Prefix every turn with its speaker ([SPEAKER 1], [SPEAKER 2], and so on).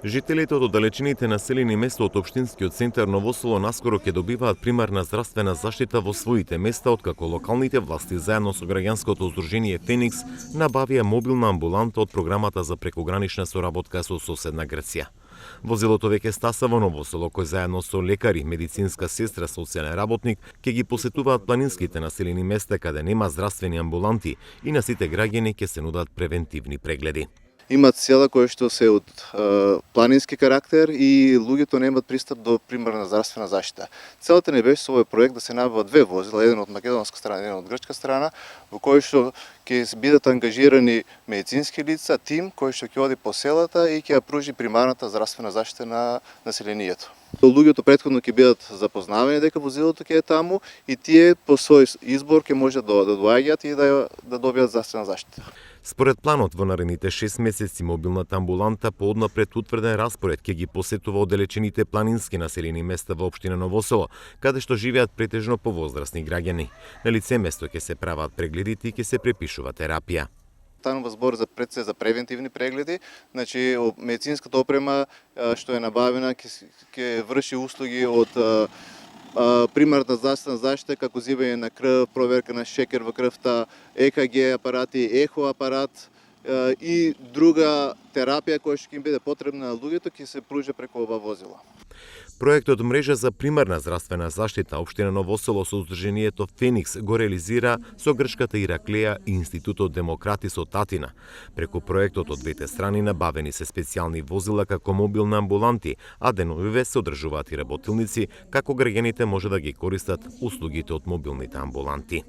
[SPEAKER 1] Жителите од оддалечените населени места од општинскиот центар Ново Село наскоро ќе добиваат примарна здравствена заштита во своите места, откако локалните власти заедно со граѓанското здружение Феникс набавија мобилна амбуланта од програмата за прекогранична соработка со соседна Грција. Возилото веќе стаса во Ново Село, кој заедно со лекари, медицинска сестра, социјален работник ќе ги посетуваат планинските населени места каде нема здравствени амбуланти и на сите граѓани ќе се нудат превентивни прегледи.
[SPEAKER 2] Имат села кои што се од планински карактер и луѓето немаат пристап до примарна здравствена заштита. Целата не беше со овој проект да се набават две возила, еден од македонска страна, еден од грчка страна, во кој што ќе бидат ангажирани медицински лица, тим кој што ќе оди по селата и ќе ја пружи примарната здравствена заштита на населението. Луѓето претходно ќе бидат запознавани дека возилото ќе е таму и тие по свој избор ќе можат да доаѓаат и да добијат здравствена заштита.
[SPEAKER 1] Според планот, во наредните 6 месеци мобилната амбуланта по однапред утврден распоред ќе ги посетува оддалечените планински населени места во општина Ново Село, каде што живеат претежно повозрасни граѓани. На лице место ќе се прават прегледите и ќе се препишува терапија.
[SPEAKER 2] Станува збор за превентивни прегледи, значи медицинската опрема што е набавена ќе врши услуги од примарна здравствена заштита како зибање на крв, проверка на шекер во крвта, ЕКГ апарати, ехо апарат и друга терапија која што ќе им биде потребна на луѓето ќе се пружи преку ова возила.
[SPEAKER 1] Проектот Мрежа за примарна здравствена заштита општина Ново Село со здруженијето Феникс го реализира со грчката Ираклеја и Институтот Демократис од Атина. Преку проектот од двете страни набавени се специјални возила како мобилни амбуланти, а деновиве се одржуваат и работилници како граѓаните може да ги користат услугите од мобилните амбуланти.